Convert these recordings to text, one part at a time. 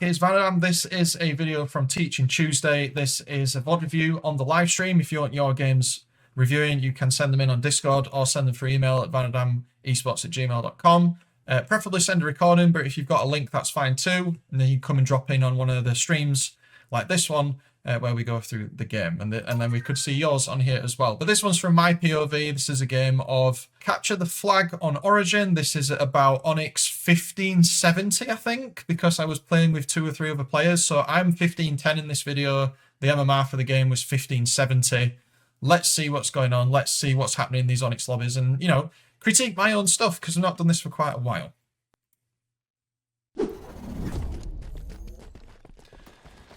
It's Vanadam. This is a video from Teaching Tuesday. This is a VOD review on the live stream. If you want your games reviewing, you can send them in on Discord or send them through email at vanadamesports@gmail.com. Preferably send a recording, but if you've got a link, that's fine too. And then you come and drop in on one of the streams like this one, where we go through the game. And then we could see yours on here as well. But this one's from my POV. This is a game of Capture the Flag on Origin. This is about Onyx 1570, I think, because I was playing with 2 or 3 other players. So I'm 1510 in this video. The MMR for the game was 1570. Let's see what's going on. Let's see what's happening in these Onyx lobbies and, you know, critique my own stuff because I've not done this for quite a while.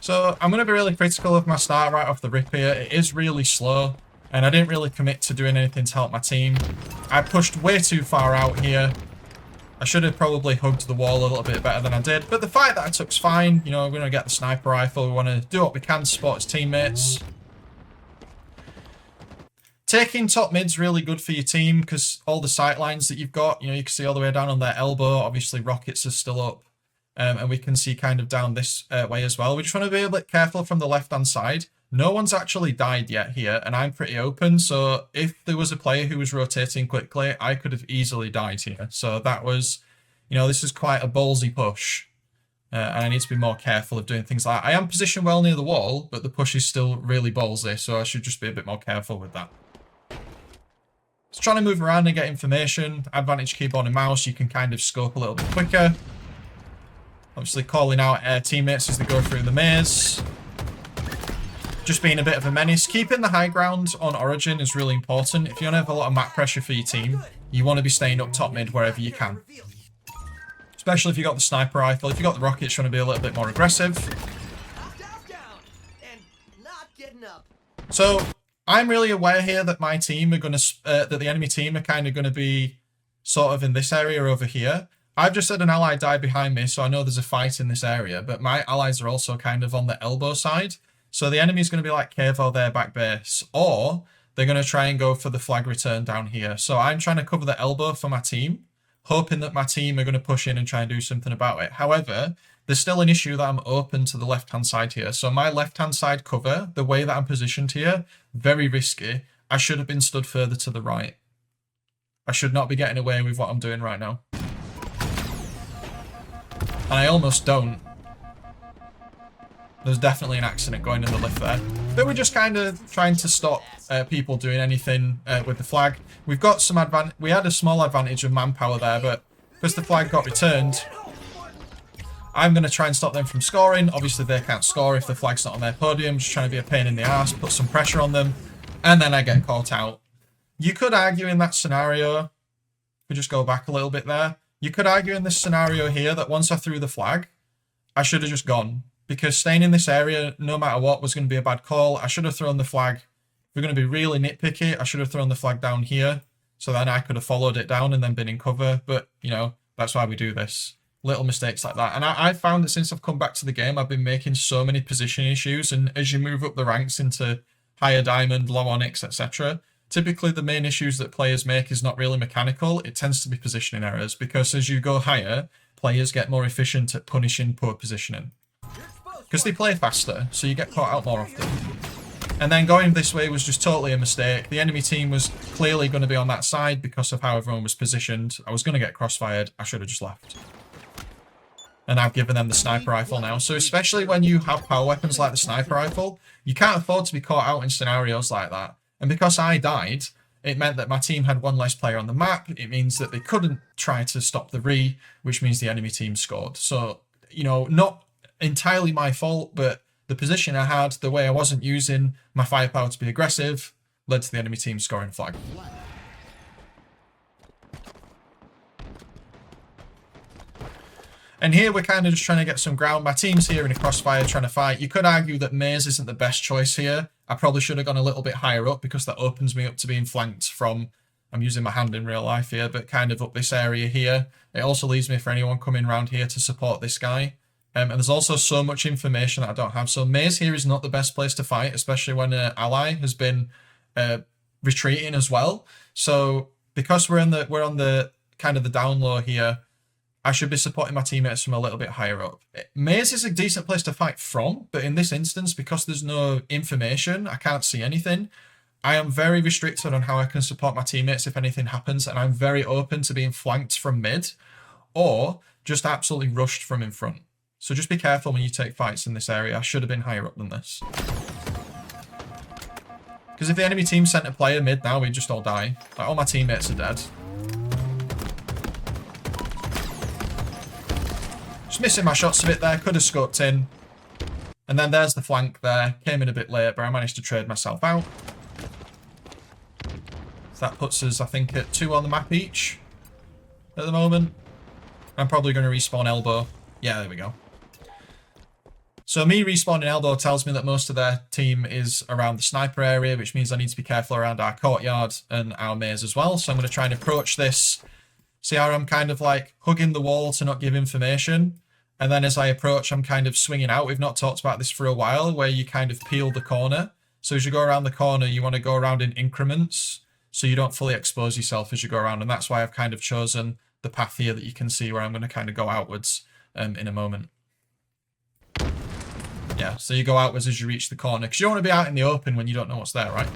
So I'm going to be really critical of my start right off the rip here. It is really slow, and I didn't really commit to doing anything to help my team. I pushed way too far out here. I should have probably hugged the wall a little bit better than I did, but the fight that I took's fine. You know, we're going to get the sniper rifle. We want to do what we can to support his teammates. Taking top mid's really good for your team because all the sight lines that you've got, you know, you can see all the way down on their elbow. Obviously, rockets are still up. And we can see kind of down this way as well. We just want to be a bit careful from the left-hand side. No one's actually died yet here, and I'm pretty open. So if there was a player who was rotating quickly, I could have easily died here. So that was, you know, this is quite a ballsy push. And I need to be more careful of doing things like that. I am positioned well near the wall, but the push is still really ballsy. So I should just be a bit more careful with that. Just trying to move around and get information. Advantage keyboard and mouse, you can kind of scope a little bit quicker. Obviously calling out teammates as they go through the maze. Just being a bit of a menace. Keeping the high ground on Origin is really important. If you want to have a lot of map pressure for your team, you want to be staying up top mid wherever you can. Especially if you've got the sniper rifle. If you've got the rockets, you want to be a little bit more aggressive. So I'm really aware here that my team are going to, that the enemy team are kind of going to be sort of in this area over here. I've just had an ally die behind me, so I know there's a fight in this area, but my allies are also kind of on the elbow side. So the enemy's going to be like Cavo their back base, or they're going to try and go for the flag return down here. So I'm trying to cover the elbow for my team, hoping that my team are going to push in and try and do something about it. However, there's still an issue that I'm open to the left-hand side here. So my left-hand side cover, the way that I'm positioned here, very risky. I should have been stood further to the right. I should not be getting away with what I'm doing right now. And I almost don't. There's definitely an accident going in the lift there. But we're just kind of trying to stop people doing anything with the flag. We've got some advantage. We had a small advantage of manpower there, but because the flag got returned, I'm going to try and stop them from scoring. Obviously, they can't score if the flag's not on their podium. Just trying to be a pain in the ass, put some pressure on them, and then I get caught out. You could argue in that scenario, if we just go back a little bit there, you could argue in this scenario here that once I threw the flag, I should have just gone. Because staying in this area, no matter what, was going to be a bad call. I should have thrown the flag. If we're going to be really nitpicky, I should have thrown the flag down here. So then I could have followed it down and then been in cover. But, you know, that's why we do this. Little mistakes like that. And I've found that since I've come back to the game, I've been making so many position issues. And as you move up the ranks into higher diamond, low onyx, etc., typically, the main issues that players make is not really mechanical. It tends to be positioning errors because as you go higher, players get more efficient at punishing poor positioning. Because they play faster, so you get caught out more often. And then going this way was just totally a mistake. The enemy team was clearly going to be on that side because of how everyone was positioned. I was going to get crossfired. I should have just left. And I've given them the sniper rifle now. So especially when you have power weapons like the sniper rifle, you can't afford to be caught out in scenarios like that. And because I died, it meant that my team had 1 less player on the map. It means that they couldn't try to stop the re, which means the enemy team scored. So, you know, not entirely my fault, but the position I had, the way I wasn't using my firepower to be aggressive, led to the enemy team scoring flag. And here we're kind of just trying to get some ground. My team's here in a crossfire trying to fight. You could argue that maze isn't the best choice here. I probably should have gone a little bit higher up because that opens me up to being flanked from, I'm using my hand in real life here, but kind of up this area here. It also leaves me for anyone coming around here to support this guy. And there's also so much information that I don't have. So maze here is not the best place to fight, especially when an ally has been retreating as well. So because we're on the kind of the down low here, I should be supporting my teammates from a little bit higher up. Maze is a decent place to fight from, but in this instance, because there's no information, I can't see anything, I am very restricted on how I can support my teammates if anything happens, and I'm very open to being flanked from mid, or just absolutely rushed from in front. So just be careful when you take fights in this area. I should have been higher up than this. Because if the enemy team sent a player mid now, we'd just all die. Like, all my teammates are dead. Just missing my shots a bit there. Could have scoped in. And then there's the flank there. Came in a bit late, but I managed to trade myself out. So that puts us, I think, at 2 on the map each at the moment. I'm probably going to respawn elbow. Yeah, there we go. So me respawning elbow tells me that most of their team is around the sniper area, which means I need to be careful around our courtyard and our maze as well. So I'm going to try and approach this. See how I'm kind of like hugging the wall to not give information. And then as I approach, I'm kind of swinging out. We've not talked about this for a while, where you kind of peel the corner. So as you go around the corner, you want to go around in increments so you don't fully expose yourself as you go around. And that's why I've kind of chosen the path here that you can see where I'm going to kind of go outwards in a moment. Yeah, so you go outwards as you reach the corner, because you don't want to be out in the open when you don't know what's there, right?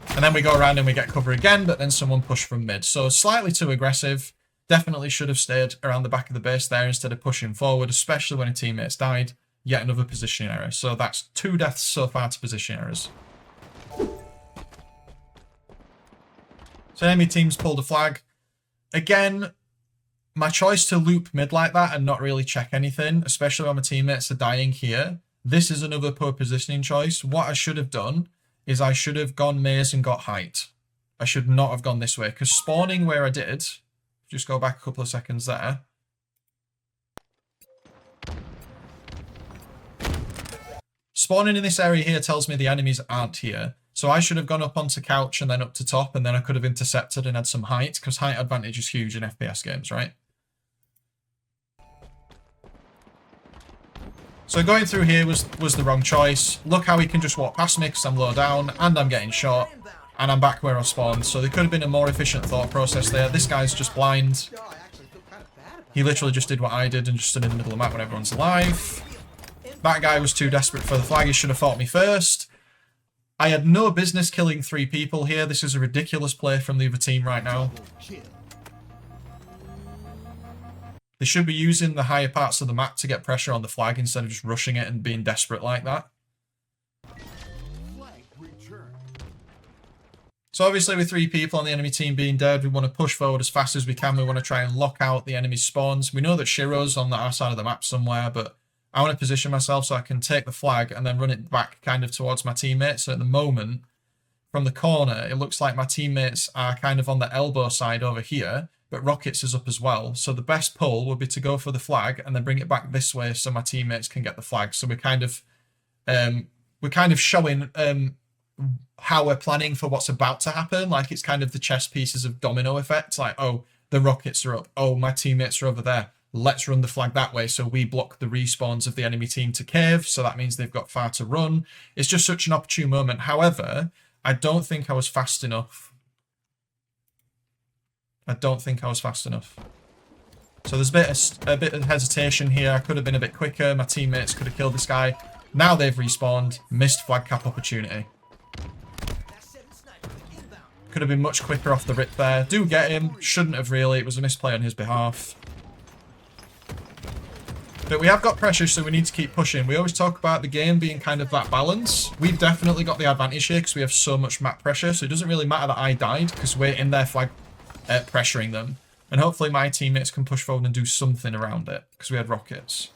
And then we go around and we get cover again, but then someone pushed from mid. So slightly too aggressive. Definitely should have stayed around the back of the base there instead of pushing forward, especially when a teammate's died. Yet another position error. So that's 2 deaths so far to position errors. So enemy team's pulled a flag. Again, my choice to loop mid like that and not really check anything, especially when my teammates are dying here, this is another poor positioning choice. What I should have done is I should have gone maze and got height. I should not have gone this way, because spawning where I did, just go back a couple of seconds there. Spawning in this area here tells me the enemies aren't here. So I should have gone up onto couch and then up to top, and then I could have intercepted and had some height, because height advantage is huge in FPS games, right? So going through here was the wrong choice. Look how he can just walk past me because I'm low down and I'm getting shot. And I'm back where I spawned. So there could have been a more efficient thought process there. This guy's just blind. He literally just did what I did and just stood in the middle of the map when everyone's alive. That guy was too desperate for the flag. He should have fought me first. I had no business killing 3 people here. This is a ridiculous play from the other team right now. They should be using the higher parts of the map to get pressure on the flag instead of just rushing it and being desperate like that. So obviously with 3 people on the enemy team being dead, we want to push forward as fast as we can. We want to try and lock out the enemy spawns. We know that Shiro's on our side of the map somewhere, but I want to position myself so I can take the flag and then run it back kind of towards my teammates. So at the moment, from the corner, it looks like my teammates are kind of on the elbow side over here, but Rockets is up as well. So the best pull would be to go for the flag and then bring it back this way so my teammates can get the flag. So we're kind of showing how we're planning for what's about to happen. Like it's kind of the chess pieces of domino effect. Like, oh, the Rockets are up. Oh, my teammates are over there. Let's run the flag that way so we block the respawns of the enemy team to cave. So that means they've got far to run. It's just such an opportune moment. However, I don't think I was fast enough. So there's a bit of hesitation here. I could have been a bit quicker. My teammates could have killed this guy. Now they've respawned. Missed flag cap opportunity. Could have been much quicker off the rip there. Do get him. Shouldn't have really. It was a misplay on his behalf. But we have got pressure, so we need to keep pushing. We always talk about the game being kind of that balance. We've definitely got the advantage here because we have so much map pressure. So it doesn't really matter that I died because we're in their flag pressuring them. And hopefully my teammates can push forward and do something around it because we had rockets.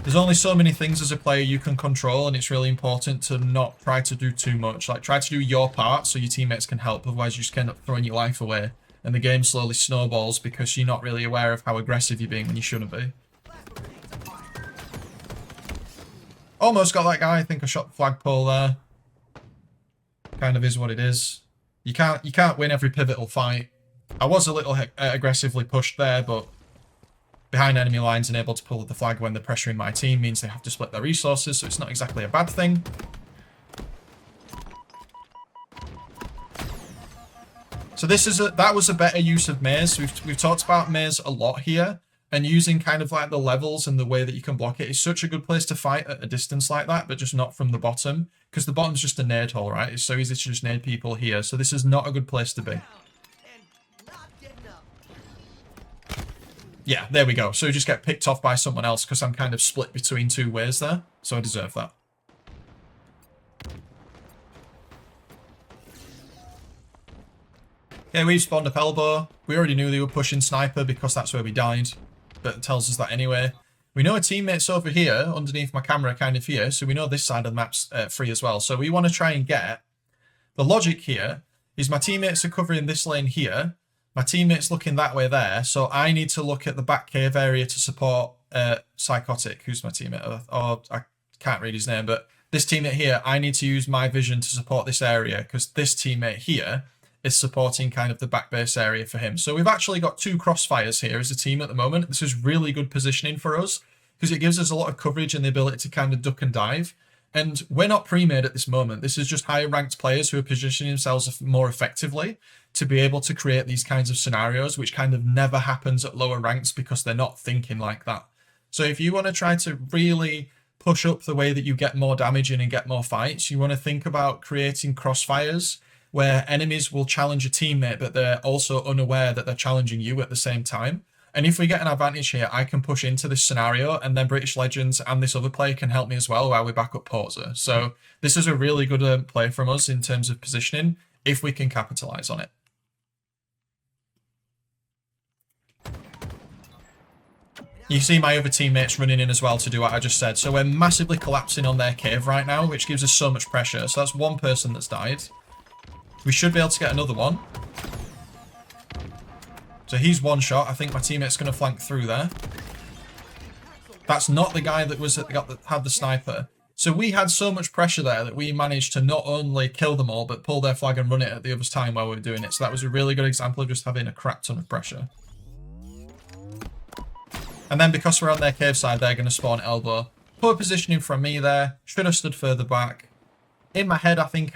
There's only so many things as a player you can control, and it's really important to not try to do too much. Like, try to do your part so your teammates can help. Otherwise, you just end up throwing your life away. And the game slowly snowballs because you're not really aware of how aggressive you're being when you shouldn't be. Almost got that guy. I think I shot the flagpole there. Kind of is what it is. You can't win every pivotal fight. I was a little aggressively pushed there, but behind enemy lines and able to pull the flag when they're pressuring my team means they have to split their resources, so it's not exactly a bad thing. So So that was a better use of maze. We've talked about maze a lot here, and using kind of like the levels and the way that you can block it is such a good place to fight at a distance like that, but just not from the bottom, because the bottom's just a nade hole, right? It's so easy to just nade people here. So this is not a good place to be. Yeah, there we go. So we just get picked off by someone else because I'm kind of split between two ways there. So I deserve that. Okay, we've spawned up elbow. We already knew they were pushing sniper because that's where we died. But it tells us that anyway. We know a teammate's over here, underneath my camera kind of here. So we know this side of the map's free as well. So we want to try and get... The logic here is my teammates are covering this lane here. My teammate's looking that way there, so I need to look at the back cave area to support Psychotic, who's my teammate, or I can't read his name, but this teammate here, I need to use my vision to support this area, because this teammate here is supporting kind of the back base area for him. So we've actually got two crossfires here as a team at the moment. This is really good positioning for us, because it gives us a lot of coverage and the ability to kind of duck and dive. And we're not pre-made at this moment. This is just higher ranked players who are positioning themselves more effectively to be able to create these kinds of scenarios, which kind of never happens at lower ranks because they're not thinking like that. So if you want to try to really push up the way that you get more damage in and get more fights, you want to think about creating crossfires where enemies will challenge a teammate, but they're also unaware that they're challenging you at the same time. And if we get an advantage here, I can push into this scenario, and then British Legends and this other player can help me as well while we back up Porter. So this is a really good play from us in terms of positioning, if we can capitalize on it. You see my other teammates running in as well to do what I just said. So we're massively collapsing on their cave right now, which gives us so much pressure. So that's one person that's died. We should be able to get another one. So he's one shot. I think my teammate's going to flank through there. That's not the guy that had the sniper. So we had so much pressure there that we managed to not only kill them all, but pull their flag and run it at the other's time while we were doing it. So that was a really good example of just having a crap ton of pressure. And then because we're on their cave side, they're going to spawn elbow. Poor positioning from me there. Should have stood further back. In my head, I think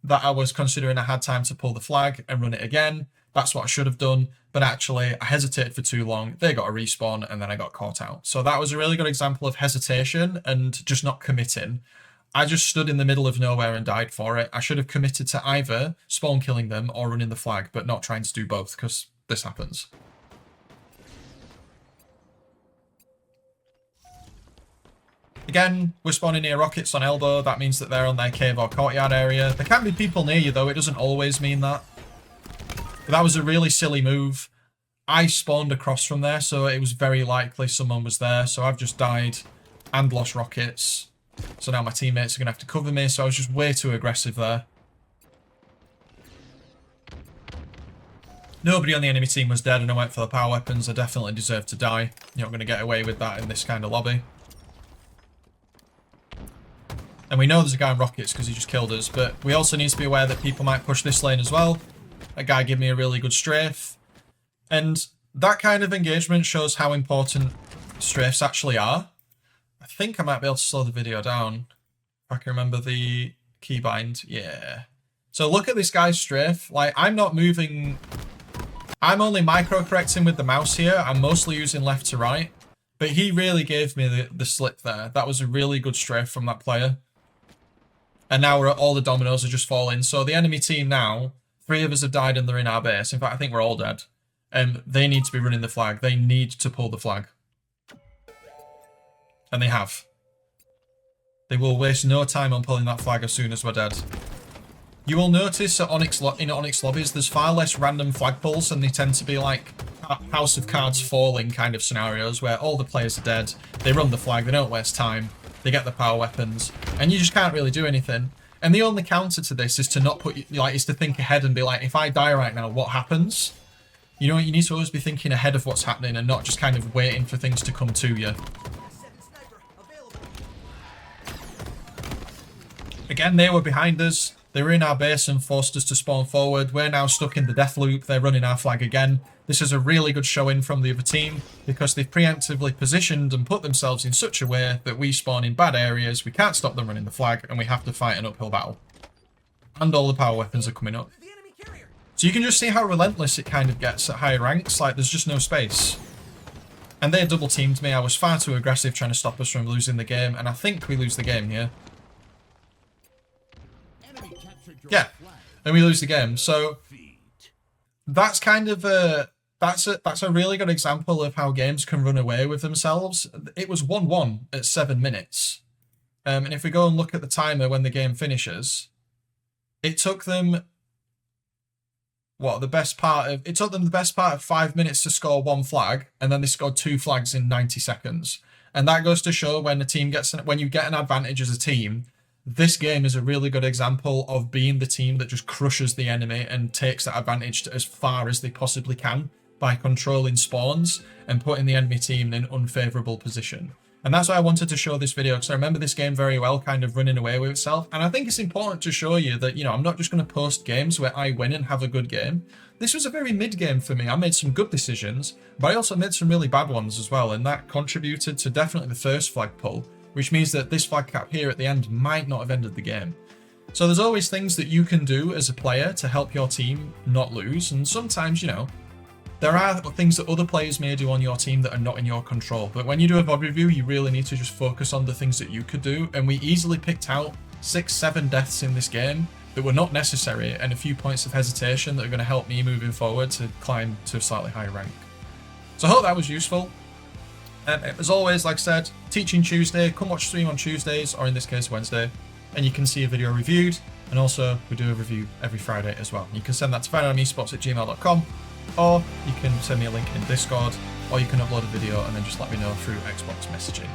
that I was considering I had time to pull the flag and run it again. That's what I should have done, but actually I hesitated for too long. They got a respawn and then I got caught out. So that was a really good example of hesitation and just not committing. I just stood in the middle of nowhere and died for it. I should have committed to either spawn killing them or running the flag, but not trying to do both because this happens. Again, we're spawning near rockets on elbow. That means that they're on their cave or courtyard area. There can be people near you though. It doesn't always mean that. But that was a really silly move. I spawned across from there, so it was very likely someone was there. So I've just died and lost rockets. So now my teammates are going to have to cover me, so I was just way too aggressive there. Nobody on the enemy team was dead, and I went for the power weapons. I definitely deserved to die. You're not going to get away with that in this kind of lobby. And we know there's a guy in rockets because he just killed us, but we also need to be aware that people might push this lane as well. That guy gave me a really good strafe. And that kind of engagement shows how important strafes actually are. I think I might be able to slow the video down. If I can remember the keybind. Yeah. So look at this guy's strafe. Like, I'm not moving... I'm only micro-correcting with the mouse here. I'm mostly using left to right. But he really gave me the slip there. That was a really good strafe from that player. And now all the dominoes are just falling. So the enemy team now... 3 of us have died and they're in our base. In fact, I think we're all dead. They need to be running the flag. They need to pull the flag. And they have. They will waste no time on pulling that flag as soon as we're dead. You will notice at in Onyx lobbies, there's far less random flag pulls, and they tend to be like House of Cards falling kind of scenarios where all the players are dead. They run the flag. They don't waste time. They get the power weapons. And you just can't really do anything. And the only counter to this is to not put, is to think ahead and be like, if I die right now, what happens? You know, you need to always be thinking ahead of what's happening and not just kind of waiting for things to come to you. Again, they were behind us. They were in our base and forced us to spawn forward. We're now stuck in the death loop. They're running our flag again. This is a really good showing from the other team because they've preemptively positioned and put themselves in such a way that we spawn in bad areas. We can't stop them running the flag and we have to fight an uphill battle. And all the power weapons are coming up. So you can just see how relentless it kind of gets at higher ranks. Like, there's just no space. And they double teamed me. I was far too aggressive trying to stop us from losing the game. And I think we lose the game here. Yeah. And we lose the game. So that's kind of a... That's a really good example of how games can run away with themselves. It was 1-1 at 7 minutes. And if we go and look at the timer when the game finishes, it took them... What, the best part of... It took them the best part of 5 minutes to score 1 flag, and then they scored 2 flags in 90 seconds. And that goes to show when a team gets... When you get an advantage as a team, this game is a really good example of being the team that just crushes the enemy and takes that advantage to as far as they possibly can by controlling spawns and putting the enemy team in an unfavourable position. And that's why I wanted to show this video, because I remember this game very well kind of running away with itself. And I think it's important to show you that, you know, I'm not just going to post games where I win and have a good game. This was a very mid game for me. I made some good decisions, but I also made some really bad ones as well. And that contributed to definitely the first flag pull, which means that this flag cap here at the end might not have ended the game. So there's always things that you can do as a player to help your team not lose. And sometimes, you know, there are things that other players may do on your team that are not in your control. But when you do a VOD review, you really need to just focus on the things that you could do. And we easily picked out 6-7 deaths in this game that were not necessary, and a few points of hesitation that are going to help me moving forward to climb to a slightly higher rank. So I hope that was useful. As always, like I said, Teaching Tuesday. Come watch stream on Tuesdays, or in this case Wednesday, and you can see a video reviewed. And also we do a review every Friday as well. You can send that to vanadamesports@gmail.com. Or you can send me a link in Discord, or you can upload a video and then just let me know through Xbox messaging.